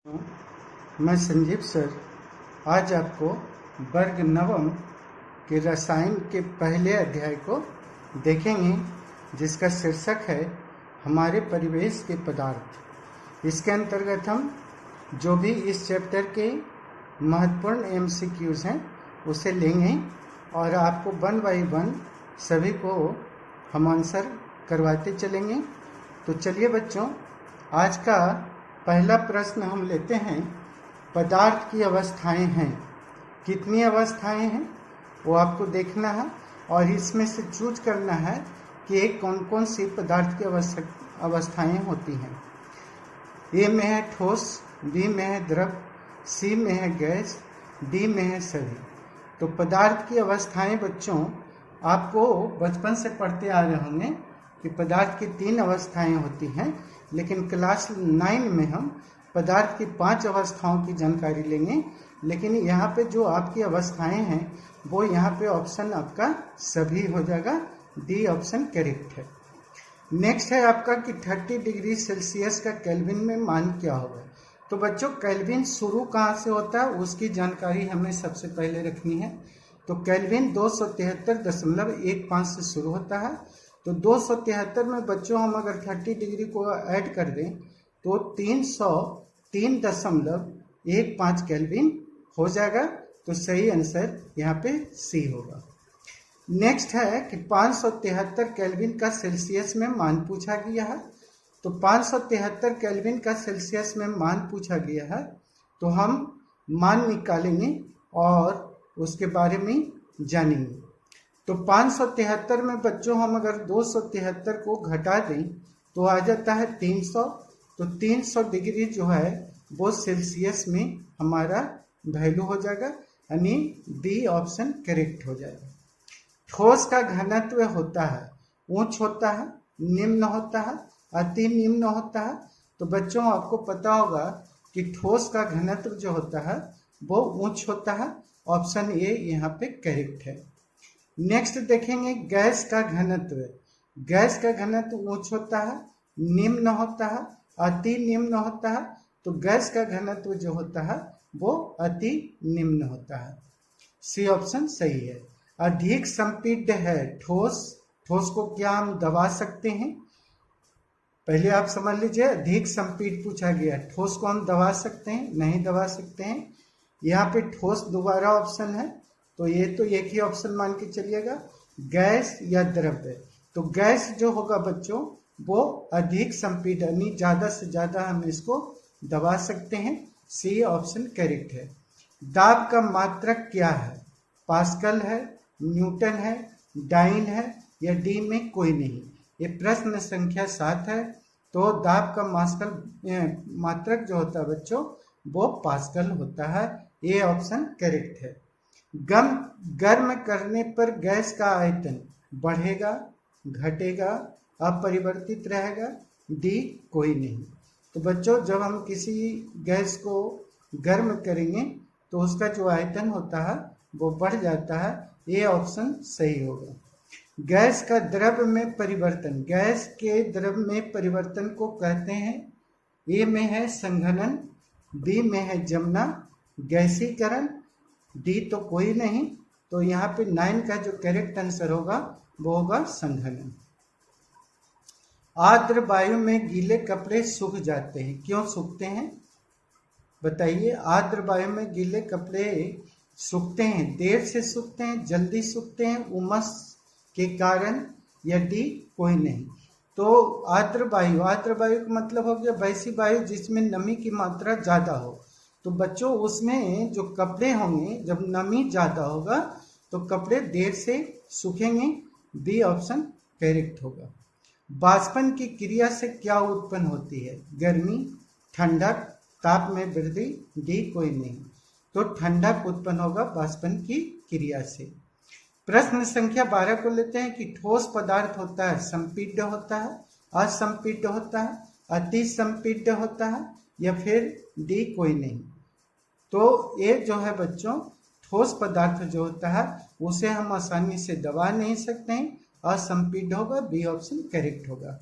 मैं संजीव सर आज आपको वर्ग नवम के रसायन के पहले अध्याय को देखेंगे, जिसका शीर्षक है हमारे परिवेश के पदार्थ। इसके अंतर्गत हम जो भी इस चैप्टर के महत्वपूर्ण एमसीक्यूज हैं उसे लेंगे और आपको 1 बाय 1 सभी को हम आंसर करवाते चलेंगे। तो चलिए बच्चों, आज का पहला प्रश्न हम लेते हैं। पदार्थ की अवस्थाएं हैं, कितनी अवस्थाएं हैं वो आपको देखना है और इसमें से चूज करना है कि एक कौन कौन सी पदार्थ की अवस्थाएं होती हैं। ए में है ठोस, बी में है द्रव, सी में है गैस, डी में है सभी। तो पदार्थ की अवस्थाएं बच्चों आपको बचपन से पढ़ते आ रहे होंगे कि पदार्थ की 3 अवस्थाएं होती हैं, लेकिन क्लास 9 में हम पदार्थ की 5 अवस्थाओं की जानकारी लेंगे। लेकिन यहाँ पे जो आपकी अवस्थाएं हैं वो यहाँ पे ऑप्शन आपका सभी हो जाएगा, डी ऑप्शन करेक्ट है। नेक्स्ट है आपका कि 30 डिग्री सेल्सियस का केल्विन में मान क्या होगा। तो बच्चों केल्विन शुरू कहाँ से होता है उसकी जानकारी हमें सबसे पहले रखनी है। तो केल्विन 273.15 से शुरू होता है। तो 273 में बच्चों हम अगर 30 डिग्री को ऐड कर दें तो 303.15 केल्विन हो जाएगा। तो सही आंसर यहाँ पे सी होगा। नेक्स्ट है कि 573 केल्विन का सेल्सियस में मान पूछा गया है। तो 573 केल्विन का सेल्सियस में मान पूछा गया है, तो हम मान निकालेंगे और उसके बारे में जानेंगे। तो 573 में बच्चों हम अगर 273 को घटा दें तो आ जाता है 300। तो 300 डिग्री जो है वो सेल्सियस में हमारा वैल्यू हो जाएगा, यानी डी ऑप्शन करेक्ट हो जाएगा। ठोस का घनत्व होता है उच्च होता है, निम्न होता है, अति निम्न होता है। तो बच्चों आपको पता होगा कि ठोस का घनत्व जो होता है वो उच्च होता है। ऑप्शन ए यहाँ पे करेक्ट है। नेक्स्ट देखेंगे गैस का घनत्व। गैस का घनत्व उच्च होता है, निम्न होता है, अति निम्न होता है। तो गैस का घनत्व जो होता है वो अति निम्न होता है। सी ऑप्शन सही है। अधिक संपीड्य है ठोस। ठोस को क्या हम दबा सकते हैं? पहले आप समझ लीजिए, अधिक संपीड पूछा गया। ठोस को हम दबा सकते हैं? नहीं दबा सकते हैं। यहाँ पे ठोस दोबारा ऑप्शन है, तो ये तो एक ही ऑप्शन मान के चलिएगा, गैस या द्रव्य। तो गैस जो होगा बच्चों वो अधिक संपीड, यानी ज़्यादा से ज़्यादा हम इसको दबा सकते हैं। सी ऑप्शन करेक्ट है। दाब का मात्रक क्या है? पास्कल है, न्यूटन है, डाइन है या डी में कोई नहीं। ये प्रश्न संख्या 7 है। तो दाब का मात्रक जो होता है बच्चों वो पास्कल होता है। ये ऑप्शन करेक्ट है। गर्म करने पर गैस का आयतन बढ़ेगा, घटेगा, अपरिवर्तित रहेगा, डी कोई नहीं। तो बच्चों जब हम किसी गैस को गर्म करेंगे तो उसका जो आयतन होता है वो बढ़ जाता है। ये ऑप्शन सही होगा। गैस का द्रव में परिवर्तन, गैस के द्रव में परिवर्तन को कहते हैं, ए में है संघनन, बी में है जमना, गैसीकरण, डी तो कोई नहीं। तो यहाँ पे 9 का जो करेक्ट आंसर होगा वो होगा संघनन। आर्द्र वायु में गीले कपड़े सूख जाते हैं, क्यों सूखते हैं बताइए? आर्द्र वायु में गीले कपड़े सूखते हैं, देर से सूखते हैं, जल्दी सूखते हैं, उमस के कारण, या डी कोई नहीं। तो आर्द्र वायु का मतलब हो गया वैसी वायु जिसमें नमी की मात्रा ज़्यादा हो। तो बच्चों उसमें जो कपड़े होंगे, जब नमी ज़्यादा होगा तो कपड़े देर से सूखेंगे। बी ऑप्शन करेक्ट होगा। बाष्पन की क्रिया से क्या उत्पन्न होती है? गर्मी, ठंडक, ताप में वृद्धि, डी कोई नहीं। तो ठंडक उत्पन्न होगा बाष्पन की क्रिया से। प्रश्न संख्या 12 को लेते हैं कि ठोस पदार्थ होता है संपीड्य होता है, असंपीड्य होता है, अति संपीड्य होता है या फिर डी कोई नहीं। तो ये जो है बच्चों ठोस पदार्थ जो होता है उसे हम आसानी से दबा नहीं सकते हैं, असंपीड्य होगा। बी ऑप्शन करेक्ट होगा।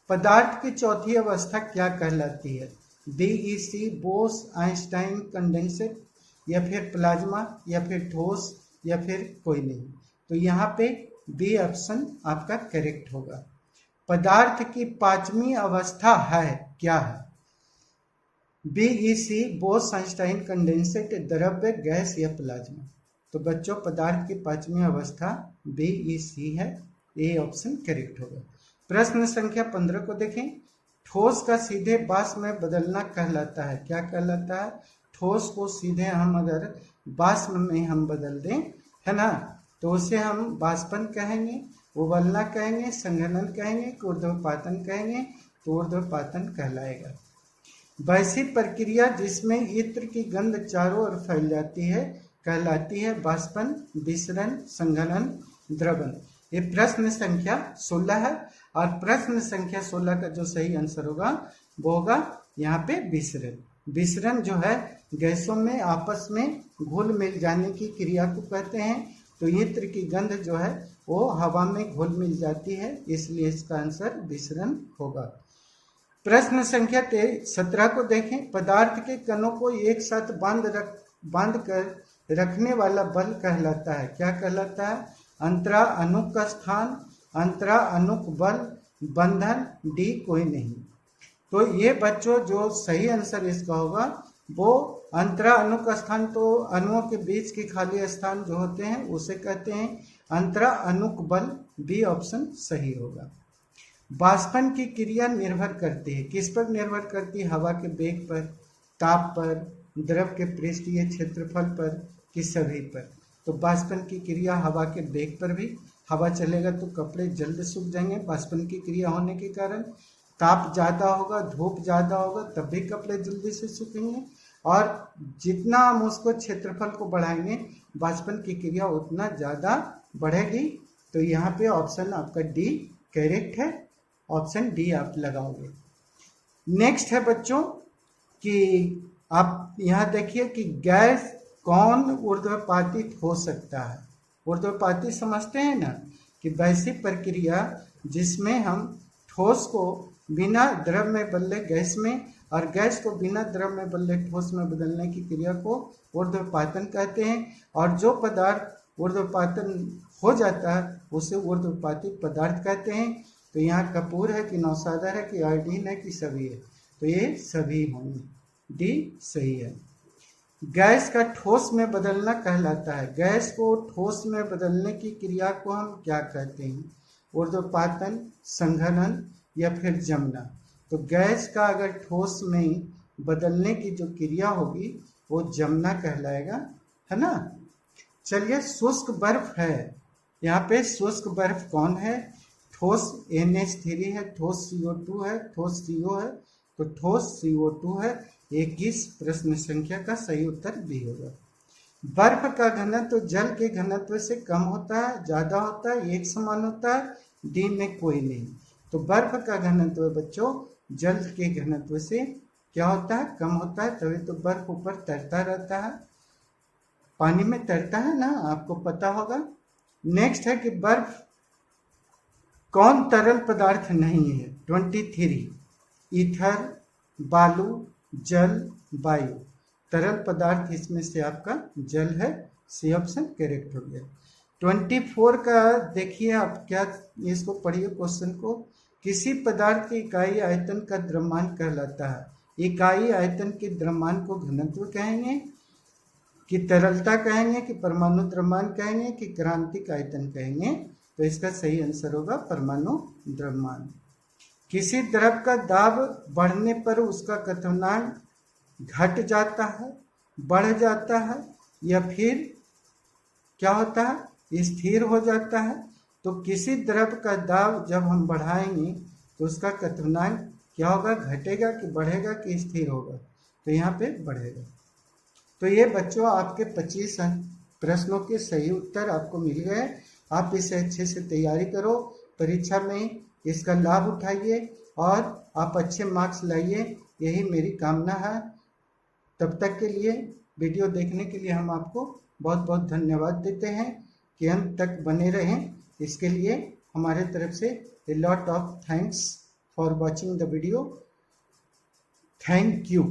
पदार्थ की चौथी अवस्था क्या कहलाती है? BEC बोस आइंस्टाइन कंडेंसेट, या फिर प्लाज्मा, या फिर ठोस, या फिर कोई नहीं। तो यहाँ पे बी ऑप्शन आपका करेक्ट होगा। पदार्थ की पांचवी अवस्था है क्या है? BEC बोस आइंस्टाइन कंडेंसेट, द्रव्य, गैस या प्लाज्मा। तो बच्चों पदार्थ की पांचवी अवस्था BEC है, ए ऑप्शन करेक्ट होगा। प्रश्न संख्या 15 को देखें। ठोस का सीधे वाष्प में बदलना कहलाता है, क्या कहलाता है? ठोस को सीधे हम अगर वाष्प में हम बदल दें, है ना, तो उसे हम वाष्पन कहेंगे, उबलना कहेंगे, संघनन कहेंगे, ऊर्ध्वपातन कहेंगे। तो ऊर्ध्वपातन कहलाएगा। वैसी प्रक्रिया जिसमें इत्र की गंध चारों ओर फैल जाती है कहलाती है वाष्पन, विसरण, संघनन, द्रवण। ये प्रश्न संख्या 16 है, और प्रश्न संख्या 16 का जो सही आंसर होगा वो होगा यहाँ पे विसरण। विसरण जो है गैसों में आपस में घुल मिल जाने की क्रिया को कहते हैं। तो इत्र की गंध जो है वो हवा में घुल मिल जाती है, इसलिए इसका आंसर विसरण होगा। प्रश्न संख्या 17 को देखें। पदार्थ के कणों को एक साथ बांध कर रखने वाला बल कहलाता है, क्या कहलाता है? अंतरा अणुक का स्थान, अंतरा अणुक बल, बंधन, डी कोई नहीं। तो ये बच्चों जो सही आंसर इसका होगा वो अंतरा अणुक स्थान, तो अणुओं के बीच के खाली स्थान जो होते हैं उसे कहते हैं अंतरा अणुक बल, बी ऑप्शन सही होगा। वाष्पन की क्रिया निर्भर करती है, किस पर निर्भर करती है? हवा के वेग पर, ताप पर, द्रव के पृष्ठीय क्षेत्रफल पर, कि सभी पर। तो वाष्पन की क्रिया हवा के वेग पर भी, हवा चलेगा तो कपड़े जल्द सूख जाएंगे वाष्पन की क्रिया होने के कारण। ताप ज़्यादा होगा, धूप ज़्यादा होगा, तब भी कपड़े जल्दी से सूखेंगे। और जितना हम उसको क्षेत्रफल को बढ़ाएंगे वाष्पन की क्रिया उतना ज़्यादा बढ़ेगी। तो यहाँ पे ऑप्शन आपका डी करेक्ट है, ऑप्शन डी आप लगाओगे। नेक्स्ट है बच्चों कि आप यहाँ देखिए कि गैस कौन ऊर्ध्वपातित हो सकता है? ऊर्ध्वपातित समझते हैं ना, कि वैसी प्रक्रिया जिसमें हम ठोस को बिना द्रव में बदले गैस में, और गैस को बिना द्रव में बदले ठोस में बदलने की क्रिया को ऊर्ध्वपातन कहते हैं। और जो पदार्थ ऊर्ध्वपातन हो जाता है उसे ऊर्ध्वपातित पदार्थ कहते हैं। तो यहाँ कपूर है कि नौसादा है कि आयोडीन है कि सभी है? तो ये सभी होंगे, डी सही है। गैस का ठोस में बदलना कहलाता है, गैस को ठोस में बदलने की क्रिया को हम क्या कहते हैं? ऊर्ध्वपातन, संघनन, या फिर जमना। तो गैस का अगर ठोस में बदलने की जो क्रिया होगी वो जमना कहलाएगा, है ना। चलिए शुष्क बर्फ है, यहाँ पे शुष्क बर्फ कौन है? ठोस NH3 है, ठोस CO2 है, ठोस CO है। तो ठोस CO2 है। 21 प्रश्न संख्या का सही उत्तर बी होगा। बर्फ का घनत्व जल के घनत्व से कम होता है, ज्यादा होता है, एक समान होता है, डी में कोई नहीं। तो बर्फ का घनत्व बच्चों जल के घनत्व से क्या होता है? कम होता है, तभी तो बर्फ ऊपर तैरता रहता है, पानी में तैरता है ना, आपको पता होगा। नेक्स्ट है कि बर्फ कौन तरल पदार्थ नहीं है? 23 ईथर, बालू, जल, वायु। तरल पदार्थ इसमें से आपका जल है, सी ऑप्शन करेक्ट हो गया। 24 का देखिए आप, क्या इसको पढ़िए क्वेश्चन को। किसी पदार्थ की इकाई आयतन का द्रव्यमान कहलाता है। इकाई आयतन के द्रव्यमान को घनत्व कहेंगे, कि तरलता कहेंगे, कि परमाणु द्रव्यमान कहेंगे, कि क्रांतिक आयतन कहेंगे? तो इसका सही आंसर होगा परमाणु द्रव्यमान। किसी द्रव का दाब बढ़ने पर उसका क्वथनांक घट जाता है, बढ़ जाता है, या फिर क्या होता है? स्थिर हो जाता है। तो किसी द्रव का दाब जब हम बढ़ाएंगे तो उसका क्वथनांक क्या होगा? घटेगा कि बढ़ेगा कि स्थिर होगा? तो यहाँ पे बढ़ेगा। तो ये बच्चों आपके 25 प्रश्नों के सही उत्तर आपको मिल गए। आप इसे अच्छे से तैयारी करो, परीक्षा में इसका लाभ उठाइए और आप अच्छे मार्क्स लाइए, यही मेरी कामना है। तब तक के लिए वीडियो देखने के लिए हम आपको बहुत बहुत धन्यवाद देते हैं कि अंत तक बने रहें। इसके लिए हमारे तरफ से a lot of thanks for watching the video. Thank you.